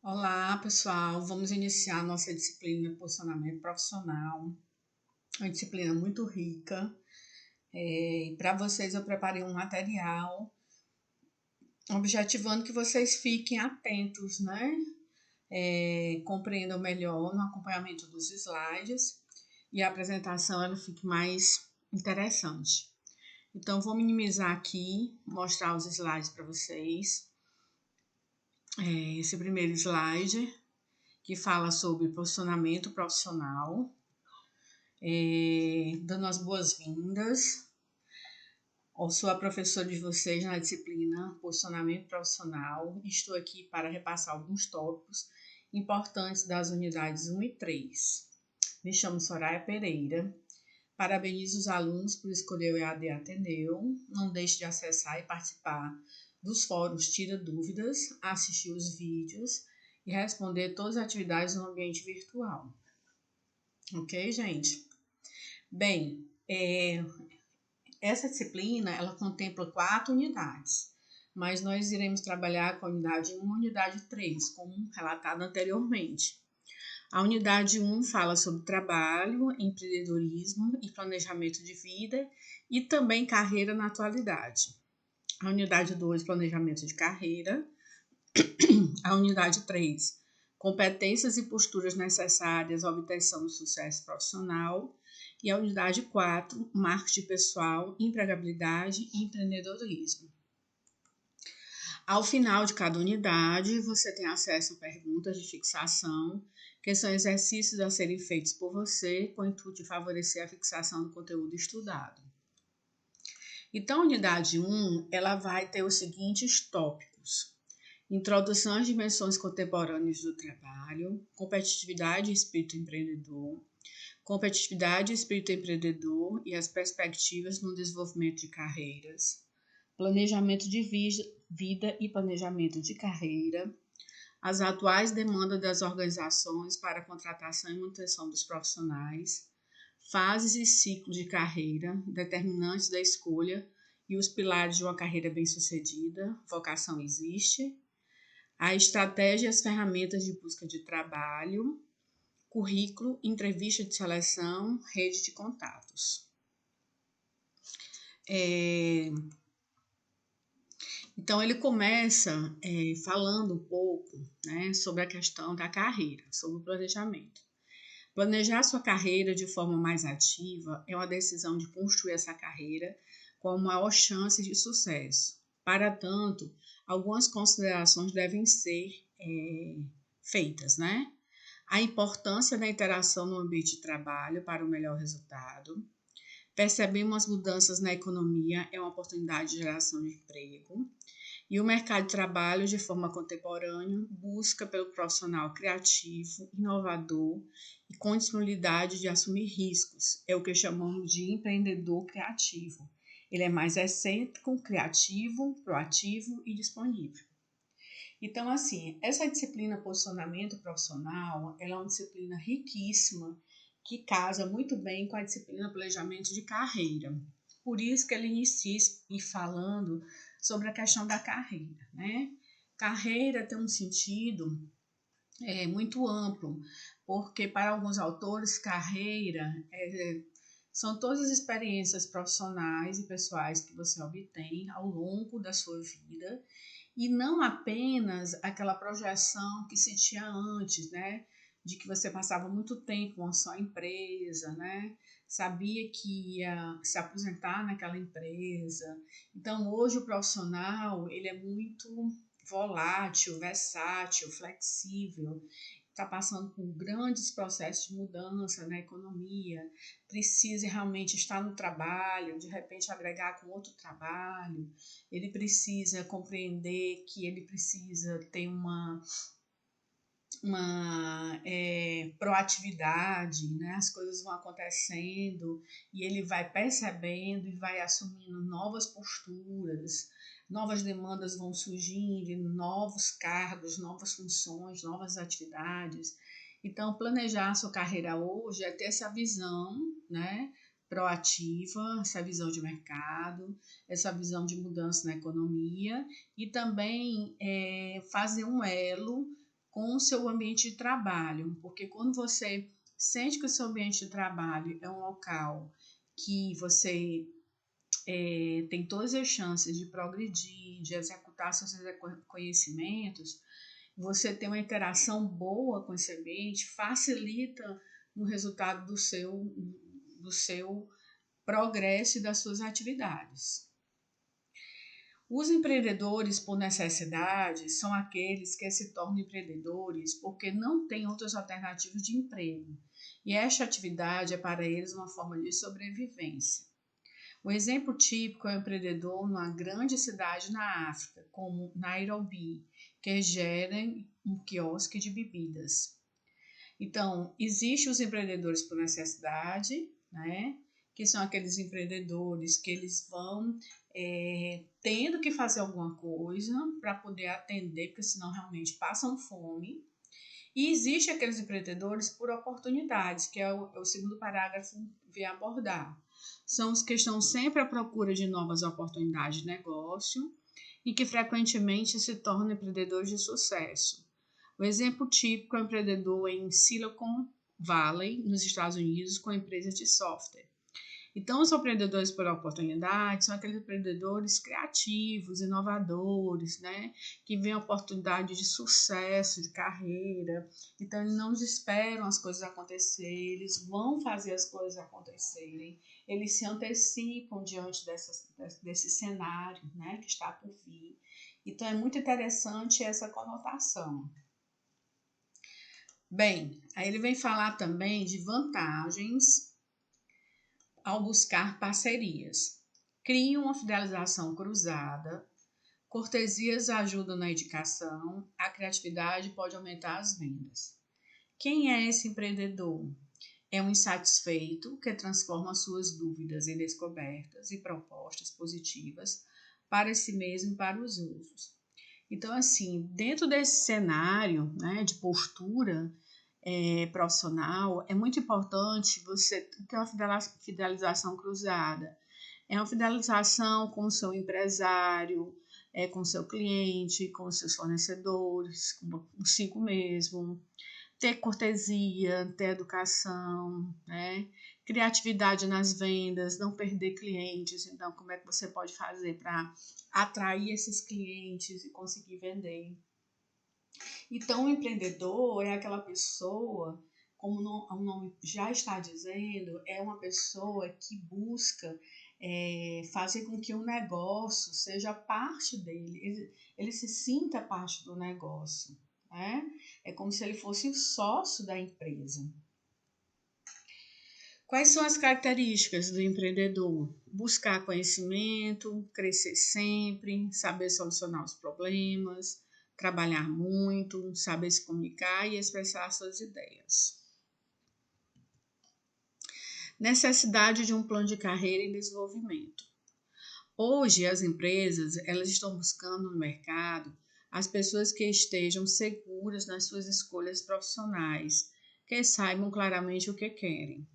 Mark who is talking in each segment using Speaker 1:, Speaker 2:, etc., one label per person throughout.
Speaker 1: Olá, pessoal. Vamos iniciar nossa disciplina de posicionamento profissional. Uma disciplina muito rica. Para vocês, eu preparei um material objetivando que vocês fiquem atentos, né? Compreendam melhor no acompanhamento dos slides e a apresentação ela fique mais interessante. Então, vou minimizar aqui, mostrar os slides para vocês. Esse primeiro slide que fala sobre posicionamento profissional, dando as boas-vindas. Eu sou a professora de vocês na disciplina Posicionamento Profissional e estou aqui para repassar alguns tópicos importantes das unidades 1 e 3. Me chamo Soraya Pereira. Parabenizo os alunos por escolher o EAD Ateneu. Não deixe de acessar e participar dos fóruns Tira Dúvidas, assistir os vídeos e responder todas as atividades no ambiente virtual. Ok, gente? Bem, essa disciplina ela contempla 4 unidades, mas nós iremos trabalhar com a unidade 1 e a unidade 3, como relatado anteriormente. A unidade 1 fala sobre trabalho, empreendedorismo e planejamento de vida e também carreira na atualidade. A unidade 2, planejamento de carreira. A unidade 3, competências e posturas necessárias à obtenção do sucesso profissional. E a unidade 4, marketing pessoal, empregabilidade e empreendedorismo. Ao final de cada unidade, você tem acesso a perguntas de fixação, que são exercícios a serem feitos por você, com o intuito de favorecer a fixação do conteúdo estudado. Então, a unidade 1, ela vai ter os seguintes tópicos: introdução às dimensões contemporâneas do trabalho, competitividade e espírito empreendedor, competitividade e espírito empreendedor e as perspectivas no desenvolvimento de carreiras, planejamento de vida e planejamento de carreira, as atuais demandas das organizações para a contratação e manutenção dos profissionais, fases e ciclos de carreira, determinantes da escolha e os pilares de uma carreira bem-sucedida, vocação existe, a estratégia e as ferramentas de busca de trabalho, currículo, entrevista de seleção, rede de contatos. Então, ele começa falando um pouco, né, sobre a questão da carreira, sobre o planejamento. Planejar sua carreira de forma mais ativa é uma decisão de construir essa carreira com a maior chance de sucesso. Para tanto, algumas considerações devem ser feitas, né? A importância da interação no ambiente de trabalho para o melhor resultado. Percebemos as mudanças na economia é uma oportunidade de geração de emprego. E o mercado de trabalho, de forma contemporânea, busca pelo profissional criativo, inovador e com disponibilidade de assumir riscos. É o que chamamos de empreendedor criativo. Ele é mais excêntrico, criativo, proativo e disponível. Então, assim, essa disciplina posicionamento profissional, ela é uma disciplina riquíssima que casa muito bem com a disciplina planejamento de carreira. Por isso que ele inicia falando sobre a questão da carreira, né? Carreira tem um sentido muito amplo, porque para alguns autores, carreira são todas as experiências profissionais e pessoais que você obtém ao longo da sua vida e não apenas aquela projeção que se tinha antes, né? De que você passava muito tempo em uma só empresa, né? Sabia que ia se aposentar naquela empresa. Então, hoje o profissional, ele é muito volátil, versátil, flexível, está passando por grandes processos de mudança na economia, precisa realmente estar no trabalho, de repente agregar com outro trabalho, ele precisa compreender que ele precisa ter uma proatividade, né? As coisas vão acontecendo e ele vai percebendo e vai assumindo novas posturas, novas demandas vão surgindo, novos cargos, novas funções, novas atividades. Então, planejar a sua carreira hoje é ter essa visão, né, proativa, essa visão de mercado, essa visão de mudança na economia e também fazer um elo com o seu ambiente de trabalho, porque quando você sente que o seu ambiente de trabalho é um local que você tem todas as chances de progredir, de executar seus conhecimentos, você tem uma interação boa com esse ambiente, facilita no resultado do seu progresso e das suas atividades. Os empreendedores por necessidade são aqueles que se tornam empreendedores porque não têm outras alternativas de emprego, e esta atividade é para eles uma forma de sobrevivência. O exemplo típico é o empreendedor numa grande cidade na África, como Nairobi, que gera um quiosque de bebidas. Então, existem os empreendedores por necessidade, né? Que são aqueles empreendedores que eles vão tendo que fazer alguma coisa para poder atender, porque senão realmente passam fome. E existe aqueles empreendedores por oportunidades, que é o segundo parágrafo vem abordar. São os que estão sempre à procura de novas oportunidades de negócio e que frequentemente se tornam empreendedores de sucesso. O exemplo típico é o empreendedor em Silicon Valley, nos Estados Unidos, com empresas de software. Então, os empreendedores por oportunidade são aqueles empreendedores criativos, inovadores, né? Que veem oportunidade de sucesso, de carreira. Então, eles não esperam as coisas acontecerem, eles vão fazer as coisas acontecerem. Eles se antecipam diante desse cenário, né? Que está por vir. Então, é muito interessante essa conotação. Bem, aí ele vem falar também de vantagens ao buscar parcerias. Cria uma fidelização cruzada, cortesias ajudam na indicação, a criatividade pode aumentar as vendas. Quem é esse empreendedor? É um insatisfeito que transforma suas dúvidas em descobertas e propostas positivas para si mesmo e para os outros. Então, assim, dentro desse cenário, né, de postura profissional, é muito importante você ter uma fidelização cruzada. É uma fidelização com o seu empresário, com o seu cliente, com os seus fornecedores, consigo mesmo. Ter cortesia, ter educação, né? Criatividade nas vendas, não perder clientes. Então, como é que você pode fazer para atrair esses clientes e conseguir vender? Então, o empreendedor é aquela pessoa, como o nome já está dizendo, é uma pessoa que busca fazer com que o negócio seja parte dele, ele se sinta parte do negócio, né? É como se ele fosse o sócio da empresa. Quais são as características do empreendedor? Buscar conhecimento, crescer sempre, saber solucionar os problemas, trabalhar muito, saber se comunicar e expressar suas ideias. Necessidade de um plano de carreira e desenvolvimento. Hoje, as empresas elas estão buscando no mercado as pessoas que estejam seguras nas suas escolhas profissionais, que saibam claramente o que querem.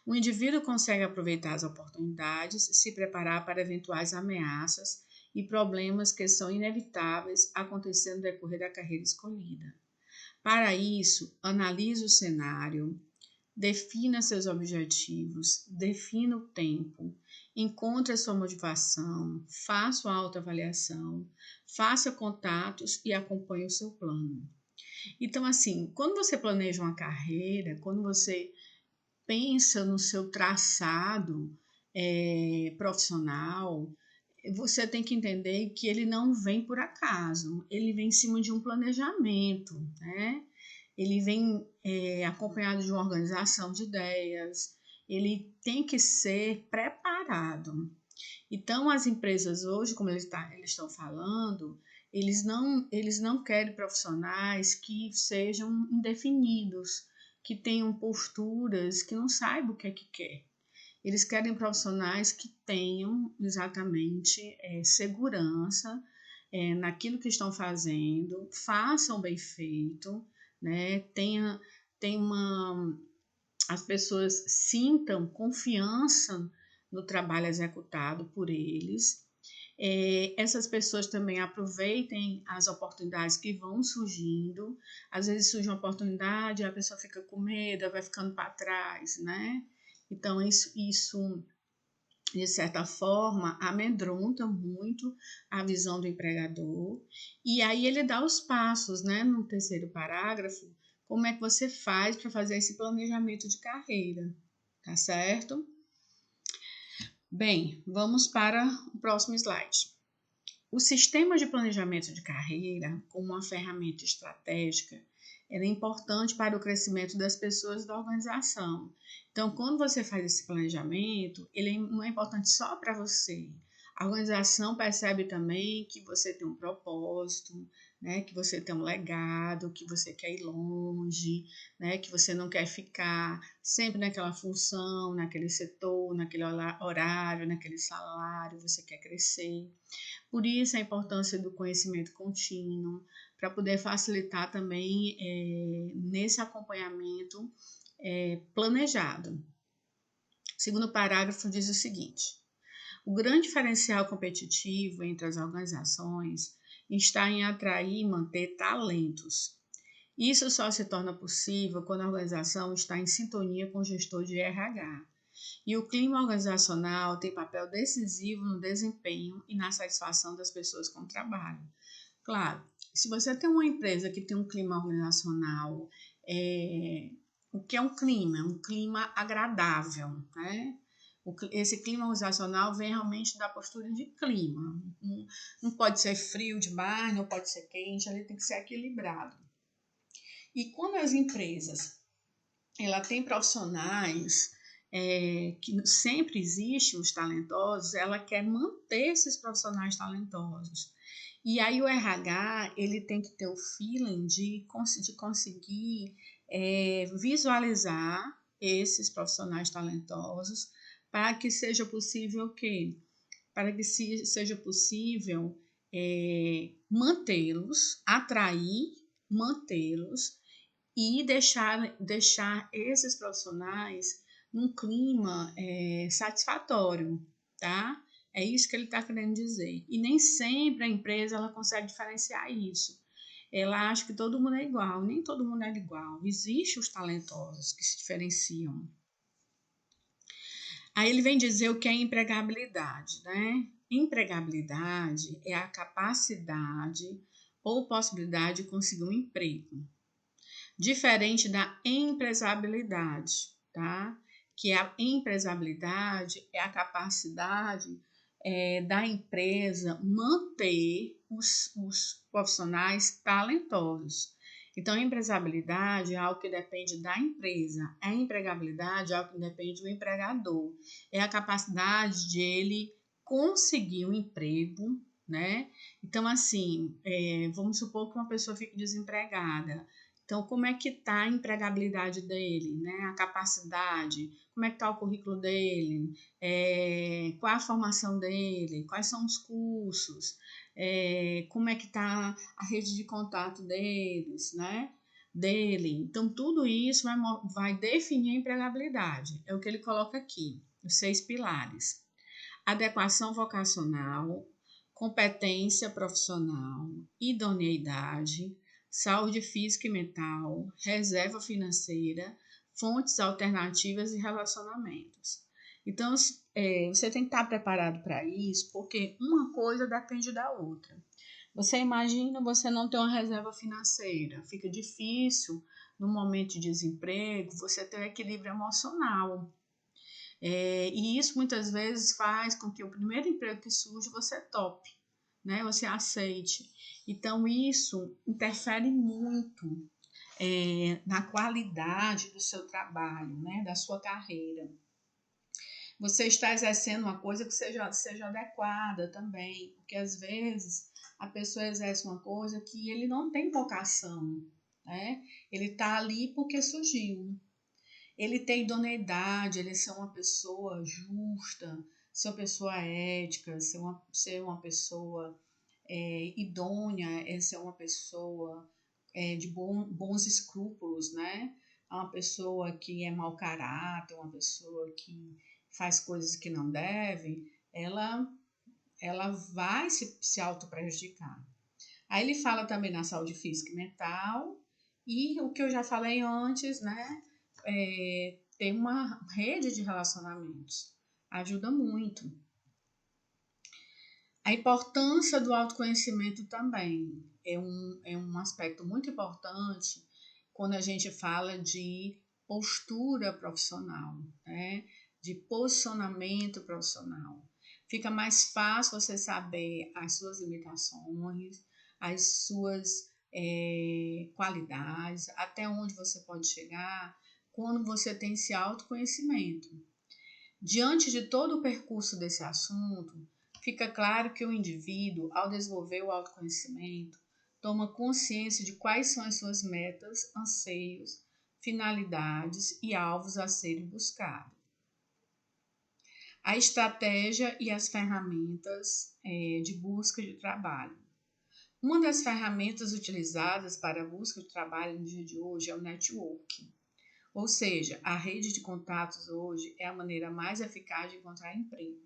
Speaker 1: O indivíduo consegue aproveitar as oportunidades, se preparar para eventuais ameaças e problemas que são inevitáveis acontecendo no decorrer da carreira escolhida. Para isso, analise o cenário, defina seus objetivos, defina o tempo, encontre a sua motivação, faça uma autoavaliação, faça contatos e acompanhe o seu plano. Então, assim, quando você planeja uma carreira, quando você pensa no seu traçado profissional, você tem que entender que ele não vem por acaso, ele vem em cima de um planejamento, né? Ele vem acompanhado de uma organização de ideias, ele tem que ser preparado. Então, as empresas hoje, como eles estão falando, eles não querem profissionais que sejam indefinidos, que tenham posturas, que não saibam o que é que quer. Eles querem profissionais que tenham exatamente segurança naquilo que estão fazendo, façam bem feito, né? As pessoas sintam confiança no trabalho executado por eles Essas pessoas também aproveitem as oportunidades que vão surgindo. Às vezes surge uma oportunidade, a pessoa fica com medo, vai ficando para trás, né? Então, isso, de certa forma, amedronta muito a visão do empregador. E aí ele dá os passos, né, no terceiro parágrafo, como é que você faz para fazer esse planejamento de carreira, tá certo? Bem, vamos para o próximo slide. O sistema de planejamento de carreira, como uma ferramenta estratégica, é importante para o crescimento das pessoas da organização. Então, quando você faz esse planejamento, ele não é importante só para você. A organização percebe também que você tem um propósito, né, que você tem um legado, que você quer ir longe, né, que você não quer ficar sempre naquela função, naquele setor, naquele horário, naquele salário, você quer crescer. Por isso a importância do conhecimento contínuo, para poder facilitar também nesse acompanhamento planejado. O segundo parágrafo diz o seguinte: o grande diferencial competitivo entre as organizações está em atrair e manter talentos. Isso só se torna possível quando a organização está em sintonia com o gestor de RH. E o clima organizacional tem papel decisivo no desempenho e na satisfação das pessoas com o trabalho. Claro, se você tem uma empresa que tem um clima organizacional, o que é um clima? É um clima agradável, né? Esse clima organizacional vem realmente da postura de clima. Não pode ser frio demais, não pode ser quente, ele tem que ser equilibrado. E quando as empresas ela tem profissionais que sempre existem os talentosos, ela quer manter esses profissionais talentosos. E aí o RH ele tem que ter o feeling de conseguir visualizar esses profissionais talentosos para que seja possível o quê? Para que seja possível mantê-los, atrair, mantê-los e deixar esses profissionais num clima satisfatório, tá? É isso que ele está querendo dizer. E nem sempre a empresa ela consegue diferenciar isso. Ela acha que todo mundo é igual, nem todo mundo é igual. Existem os talentosos que se diferenciam. Aí ele vem dizer o que é empregabilidade, né? Empregabilidade é a capacidade ou possibilidade de conseguir um emprego. Diferente da empresabilidade, tá? Que a empresabilidade é a capacidade da empresa manter os profissionais talentosos. Então, a empresabilidade é algo que depende da empresa, a empregabilidade é algo que depende do empregador. É a capacidade de ele conseguir um emprego, né? Então, assim, vamos supor que uma pessoa fique desempregada. Então, como é que está a empregabilidade dele, né? A capacidade, como é que está o currículo dele, qual a formação dele, quais são os cursos, como é que está a rede de contato deles, né? Dele. Então, tudo isso vai definir a empregabilidade. É o que ele coloca aqui, os 6 pilares. Adequação vocacional, competência profissional, idoneidade, saúde física e mental, reserva financeira, fontes alternativas e relacionamentos. Então, você tem que estar preparado para isso, porque uma coisa depende da outra. Você imagina você não ter uma reserva financeira, fica difícil no momento de desemprego você ter um equilíbrio emocional. E isso muitas vezes faz com que o primeiro emprego que surge você tope, né? Você aceite. Então, isso interfere muito na qualidade do seu trabalho, né? Da sua carreira. Você está exercendo uma coisa que seja adequada também, porque às vezes a pessoa exerce uma coisa que ele não tem vocação, né? Ele está ali porque surgiu. Ele tem idoneidade, ele ser uma pessoa justa, ser uma pessoa ética, ser uma pessoa idônea, ser uma pessoa de bons escrúpulos, né? Uma pessoa que é mau caráter, uma pessoa que faz coisas que não deve, ela ela vai se auto-prejudicar. Aí ele fala também na saúde física e mental, e o que eu já falei antes, né? Ter uma rede de relacionamentos ajuda muito. A importância do autoconhecimento também é um aspecto muito importante quando a gente fala de postura profissional, né? De posicionamento profissional. Fica mais fácil você saber as suas limitações, as suas qualidades, até onde você pode chegar quando você tem esse autoconhecimento. Diante de todo o percurso desse assunto, fica claro que o indivíduo, ao desenvolver o autoconhecimento, toma consciência de quais são as suas metas, anseios, finalidades e alvos a serem buscados. A estratégia e as ferramentas de busca de trabalho. Uma das ferramentas utilizadas para a busca de trabalho no dia de hoje é o networking. Ou seja, a rede de contatos hoje é a maneira mais eficaz de encontrar emprego.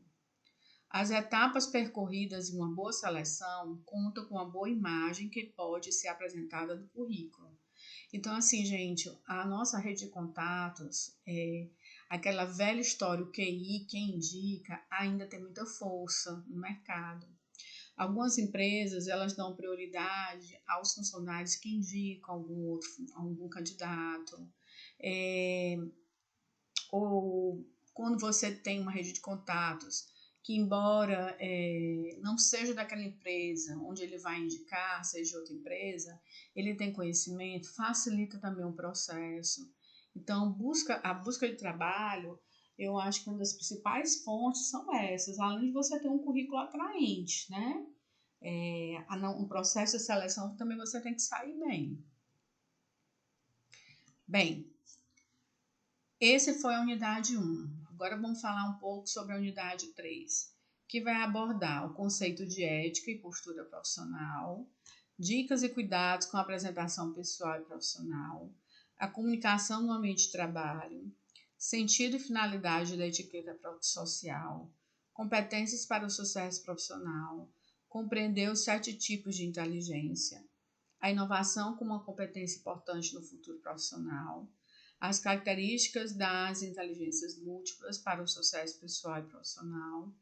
Speaker 1: As etapas percorridas em uma boa seleção contam com uma boa imagem que pode ser apresentada no currículo. Então, assim, gente, a nossa rede de contatos, aquela velha história, o QI, quem indica, ainda tem muita força no mercado. Algumas empresas, elas dão prioridade aos funcionários que indicam algum candidato, ou quando você tem uma rede de contatos que, embora não seja daquela empresa onde ele vai indicar, seja outra empresa, ele tem conhecimento, facilita também o processo. Então, a busca de trabalho, eu acho que uma das principais fontes são essas, além de você ter um currículo atraente, né? Um processo de seleção também você tem que sair bem. Bem, esse foi a unidade 1. Agora vamos falar um pouco sobre a unidade 3, que vai abordar o conceito de ética e postura profissional, dicas e cuidados com a apresentação pessoal e profissional, a comunicação no ambiente de trabalho, sentido e finalidade da etiqueta social, competências para o sucesso profissional, compreender os 7 tipos de inteligência, a inovação como uma competência importante no futuro profissional, as características das inteligências múltiplas para o sucesso pessoal e profissional,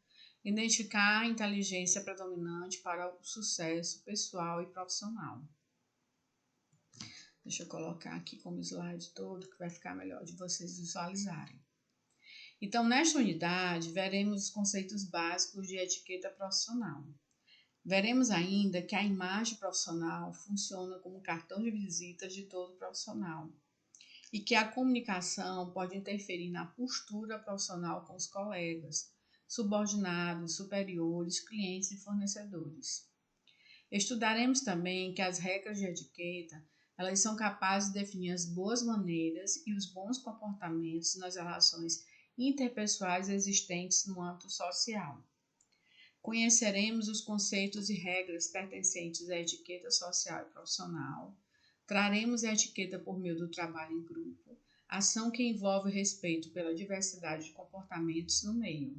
Speaker 1: identificar a inteligência predominante para o sucesso pessoal e profissional. Deixa eu colocar aqui como slide todo, que vai ficar melhor de vocês visualizarem. Então, nesta unidade, veremos os conceitos básicos de etiqueta profissional. Veremos ainda que a imagem profissional funciona como cartão de visitas de todo profissional e que a comunicação pode interferir na postura profissional com os colegas, subordinados, superiores, clientes e fornecedores. Estudaremos também que as regras de etiqueta, elas são capazes de definir as boas maneiras e os bons comportamentos nas relações interpessoais existentes no âmbito social. Conheceremos os conceitos e regras pertencentes à etiqueta social e profissional. Traremos a etiqueta por meio do trabalho em grupo, ação que envolve o respeito pela diversidade de comportamentos no meio.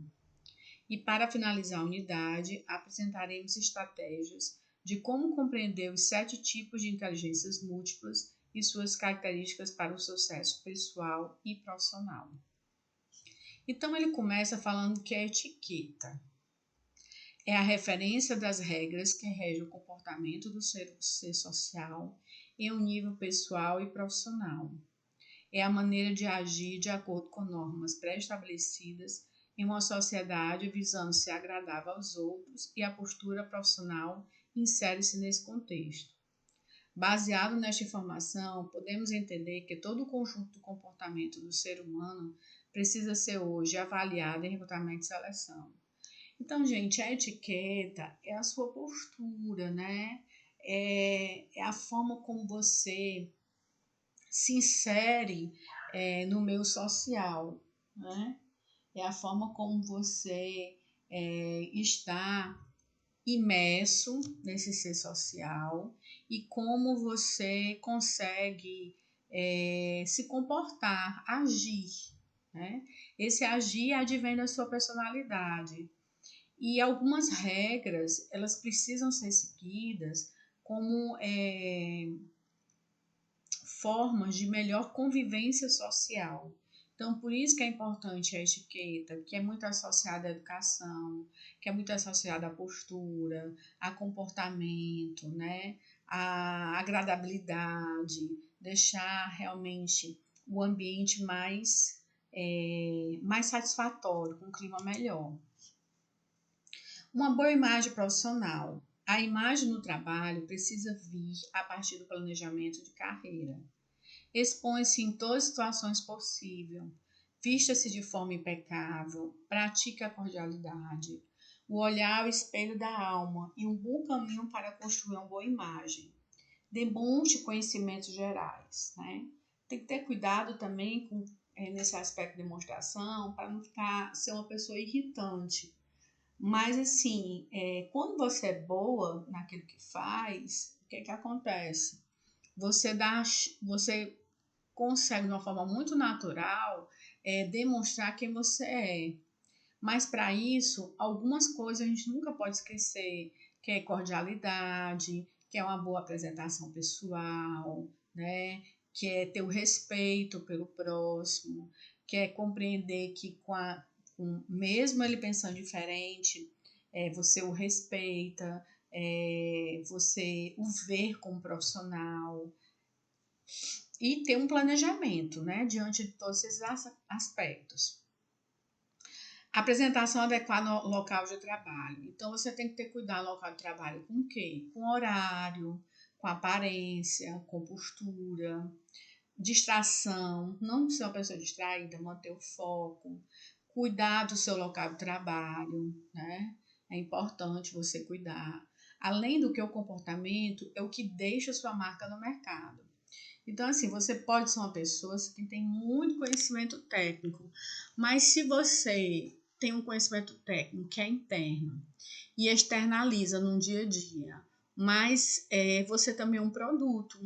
Speaker 1: E para finalizar a unidade, apresentaremos estratégias de como compreender os 7 tipos de inteligências múltiplas e suas características para o sucesso pessoal e profissional. Então ele começa falando que a etiqueta é a referência das regras que regem o comportamento do ser social em um nível pessoal e profissional. É a maneira de agir de acordo com normas pré-estabelecidas em uma sociedade visando ser agradável aos outros, e a postura profissional insere-se nesse contexto. Baseado nesta informação, podemos entender que todo o conjunto do comportamento do ser humano precisa ser hoje avaliado em recrutamento e seleção. Então, gente, a etiqueta é a sua postura, né? É a forma como você se insere no meio social, né? É a forma como você está imerso nesse ser social e como você consegue se comportar, agir, né? Esse agir advém da sua personalidade. E algumas regras, elas precisam ser seguidas como formas de melhor convivência social. Então, por isso que é importante a etiqueta, que é muito associada à educação, que é muito associada à postura, a comportamento, né? A agradabilidade, deixar realmente o ambiente mais satisfatório, com um clima melhor. Uma boa imagem profissional. A imagem no trabalho precisa vir a partir do planejamento de carreira. Expõe-se em todas as situações possíveis. Vista-se de forma impecável. Pratique a cordialidade. O olhar ao espelho da alma e um bom caminho para construir uma boa imagem. Demonstre conhecimentos gerais, né? Tem que ter cuidado também nesse aspecto de demonstração para não ser uma pessoa irritante. Mas assim, quando você é boa naquilo que faz, o que que acontece? Você consegue de uma forma muito natural demonstrar quem você é. Mas para isso, algumas coisas a gente nunca pode esquecer, que é cordialidade, que é uma boa apresentação pessoal, né? Que é ter o respeito pelo próximo, que é compreender que mesmo ele pensando diferente, você o respeita, você o vê como profissional e ter um planejamento, né? Diante de todos esses aspectos. Apresentação adequada no local de trabalho. Então, você tem que ter cuidado no local de trabalho com o quê? Com horário, com aparência, com postura, distração, não ser uma pessoa distraída, manter o foco, cuidar do seu local de trabalho, né? É importante você cuidar. Além do que o comportamento é o que deixa sua marca no mercado. Então, assim, você pode ser uma pessoa que tem muito conhecimento técnico, mas se você tem um conhecimento técnico que é interno e externaliza no dia a dia, mas você também é um produto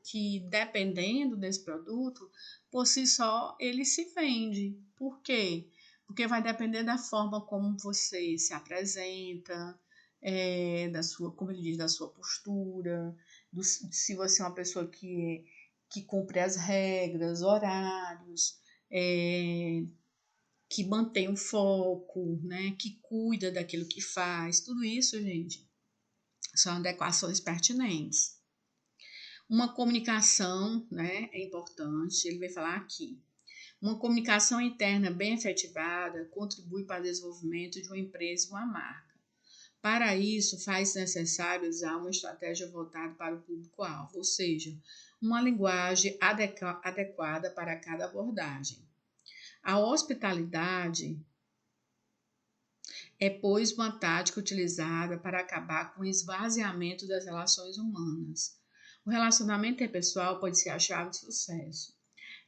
Speaker 1: que, dependendo desse produto, por si só, ele se vende. Por quê? Porque vai depender da forma como você se apresenta, como ele diz, da sua postura, se você é uma pessoa que cumpre as regras, horários, que mantém o foco, né, que cuida daquilo que faz, tudo isso, gente, são adequações pertinentes. Uma comunicação, né, é importante, ele vai falar aqui. Uma comunicação interna bem efetivada contribui para o desenvolvimento de uma empresa e uma marca. Para isso, faz necessário usar uma estratégia voltada para o público-alvo, ou seja, uma linguagem adequada para cada abordagem. A hospitalidade é, pois, uma tática utilizada para acabar com o esvaziamento das relações humanas. O relacionamento interpessoal pode ser a chave de sucesso.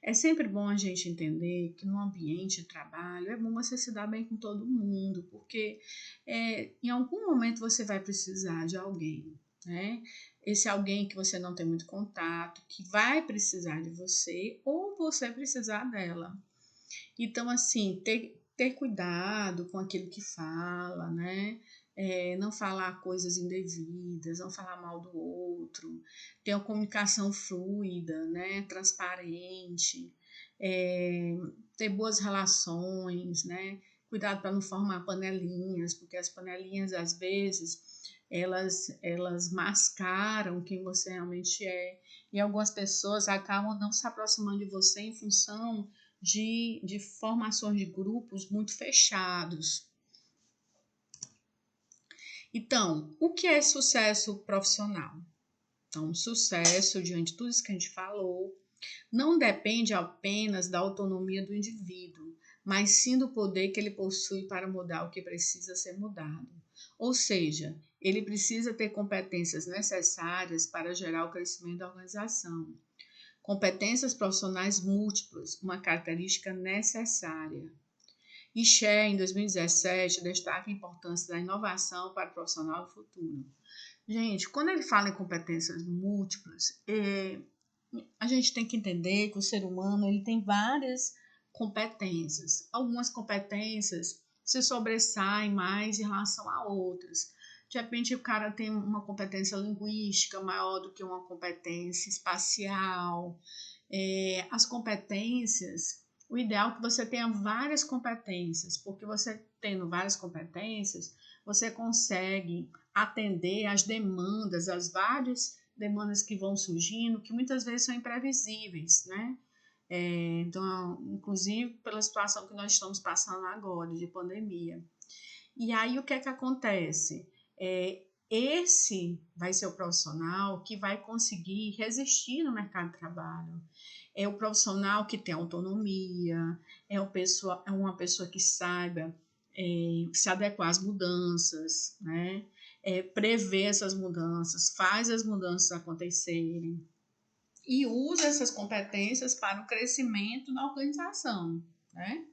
Speaker 1: É sempre bom a gente entender que no ambiente de trabalho é bom você se dar bem com todo mundo, porque em algum momento você vai precisar de alguém, né? Esse alguém que você não tem muito contato, que vai precisar de você ou você precisar dela. Então, assim, ter cuidado com aquilo que fala, né? Não falar coisas indevidas, não falar mal do outro, ter uma comunicação fluida, né? Transparente, ter boas relações, né? Cuidado para não formar panelinhas, porque as panelinhas, às vezes, elas mascaram quem você realmente é. E algumas pessoas acabam não se aproximando de você em função de formações de grupos muito fechados. Então, o que é sucesso profissional? Então, sucesso, diante de tudo isso que a gente falou, não depende apenas da autonomia do indivíduo, mas sim do poder que ele possui para mudar o que precisa ser mudado. Ou seja, ele precisa ter competências necessárias para gerar o crescimento da organização. Competências profissionais múltiplas, uma característica necessária. E Share, em 2017, destaca a importância da inovação para o profissional do futuro. Gente, quando ele fala em competências múltiplas, a gente tem que entender que o ser humano ele tem várias competências. Algumas competências se sobressai mais em relação a outras. De repente, o cara tem uma competência linguística maior do que uma competência espacial. As competências, o ideal é que você tenha várias competências, porque você tendo várias competências, você consegue atender às demandas, às várias demandas que vão surgindo, que muitas vezes são imprevisíveis, né? Então, inclusive pela situação que nós estamos passando agora, de pandemia. E aí, o que é que acontece? Esse vai ser o profissional que vai conseguir resistir no mercado de trabalho. É o profissional que tem autonomia, é uma pessoa que saiba se adequar às mudanças, né? Prever essas mudanças, faz as mudanças acontecerem e usa essas competências para o crescimento na organização, né?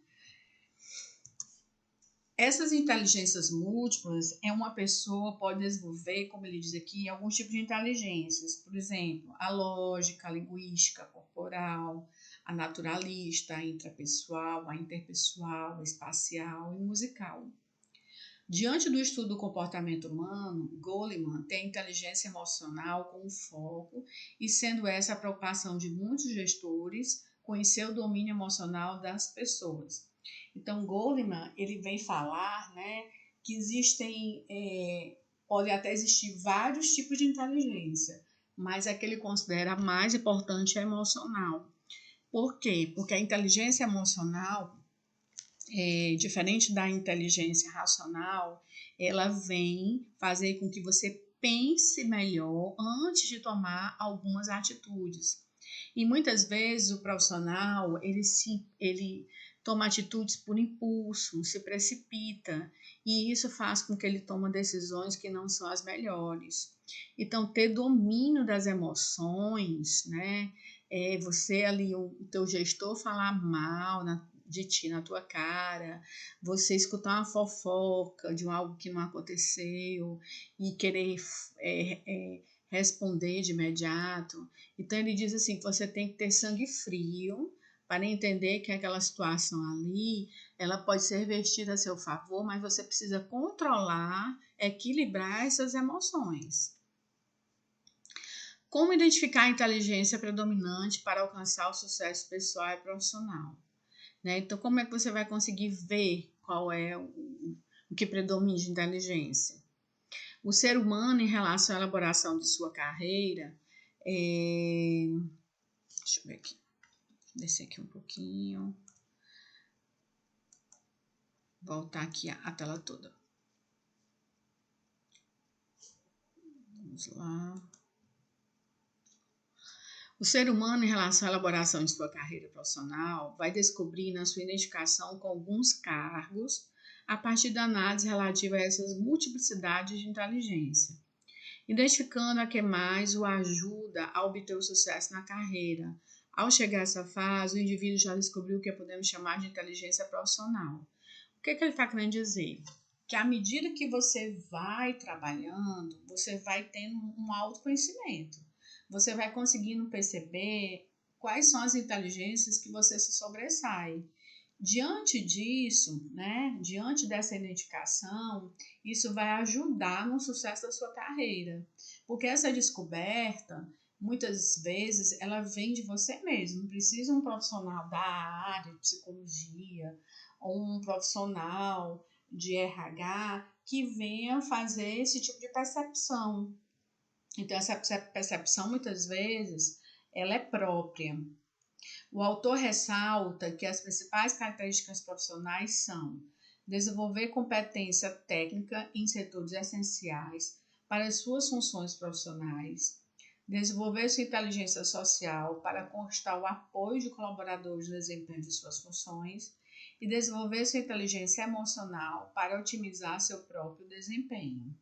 Speaker 1: Essas inteligências múltiplas uma pessoa pode desenvolver, como ele diz aqui, alguns tipos de inteligências. Por exemplo, a lógica, a linguística, a corporal, a naturalista, a intrapessoal, a interpessoal, a espacial e musical. Diante do estudo do comportamento humano, Goleman tem a inteligência emocional como foco e sendo essa a preocupação de muitos gestores conhecer o domínio emocional das pessoas. Então, Goleman, ele vem falar, né, que pode até existir vários tipos de inteligência, mas a que ele considera a mais importante é a emocional. Por quê? Porque a inteligência emocional, diferente da inteligência racional, ela vem fazer com que você pense melhor antes de tomar algumas atitudes. E muitas vezes o profissional, ele toma atitudes por impulso, se precipita, e isso faz com que ele tome decisões que não são as melhores. Então, ter domínio das emoções, né? Você ali, o teu gestor falar mal de ti na tua cara, você escutar uma fofoca de algo que não aconteceu e querer responder de imediato. Então ele diz assim que você tem que ter sangue frio para entender que aquela situação ali, ela pode ser vestida a seu favor, mas você precisa controlar, equilibrar essas emoções. Como identificar a inteligência predominante para alcançar o sucesso pessoal e profissional? Né? Então, como é que você vai conseguir ver qual é o que predomina de inteligência? O ser humano, em relação à elaboração de sua carreira, deixa eu ver aqui, descer aqui um pouquinho, voltar aqui a tela toda. Vamos lá. O ser humano, em relação à elaboração de sua carreira profissional, vai descobrir na sua identificação com alguns cargos a partir da análise relativa a essas multiplicidades de inteligência, identificando a que mais o ajuda a obter o sucesso na carreira. Ao chegar a essa fase, o indivíduo já descobriu o que podemos chamar de inteligência profissional. O que ele está querendo dizer? Que à medida que você vai trabalhando, você vai tendo um autoconhecimento. Você vai conseguindo perceber quais são as inteligências que você se sobressai. Diante disso, né, diante dessa identificação, isso vai ajudar no sucesso da sua carreira. Porque essa descoberta, muitas vezes, ela vem de você mesmo. Não precisa um profissional da área de psicologia ou um profissional de RH que venha fazer esse tipo de percepção. Então, essa percepção, muitas vezes, ela é própria. O autor ressalta que as principais características profissionais são desenvolver competência técnica em setores essenciais para as suas funções profissionais, desenvolver sua inteligência social para conquistar o apoio de colaboradores no desempenho de suas funções e desenvolver sua inteligência emocional para otimizar seu próprio desempenho.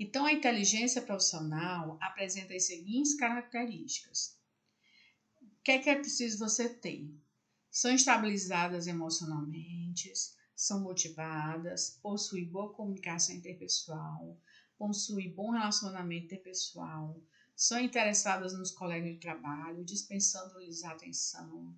Speaker 1: Então, a inteligência profissional apresenta as seguintes características. O que é preciso você ter? São estabilizadas emocionalmente, são motivadas, possuem boa comunicação interpessoal, possuem bom relacionamento interpessoal, são interessadas nos colegas de trabalho, dispensando-lhes atenção,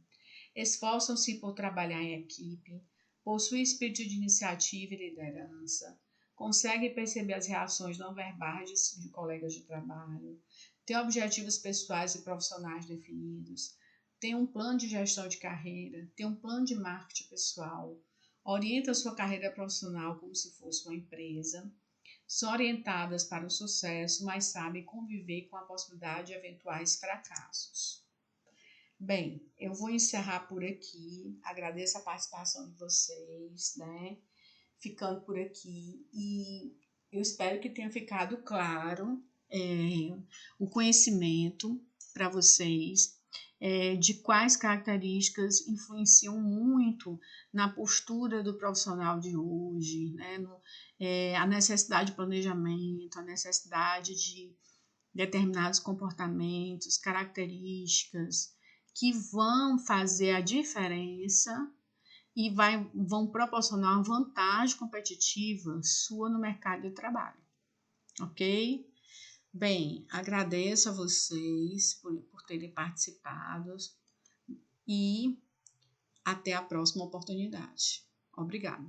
Speaker 1: esforçam-se por trabalhar em equipe, possui espírito de iniciativa e liderança, consegue perceber as reações não verbais de colegas de trabalho, tem objetivos pessoais e profissionais definidos, tem um plano de gestão de carreira, tem um plano de marketing pessoal, orienta a sua carreira profissional como se fosse uma empresa, são orientadas para o sucesso, mas sabem conviver com a possibilidade de eventuais fracassos. Bem, eu vou encerrar por aqui. Agradeço a participação de vocês, né? Ficando por aqui e eu espero que tenha ficado claro o conhecimento para vocês de quais características influenciam muito na postura do profissional de hoje, né? A necessidade de planejamento, a necessidade de determinados comportamentos, características que vão fazer a diferença e vão proporcionar uma vantagem competitiva sua no mercado de trabalho, ok? Bem, agradeço a vocês por terem participado e até a próxima oportunidade. Obrigada.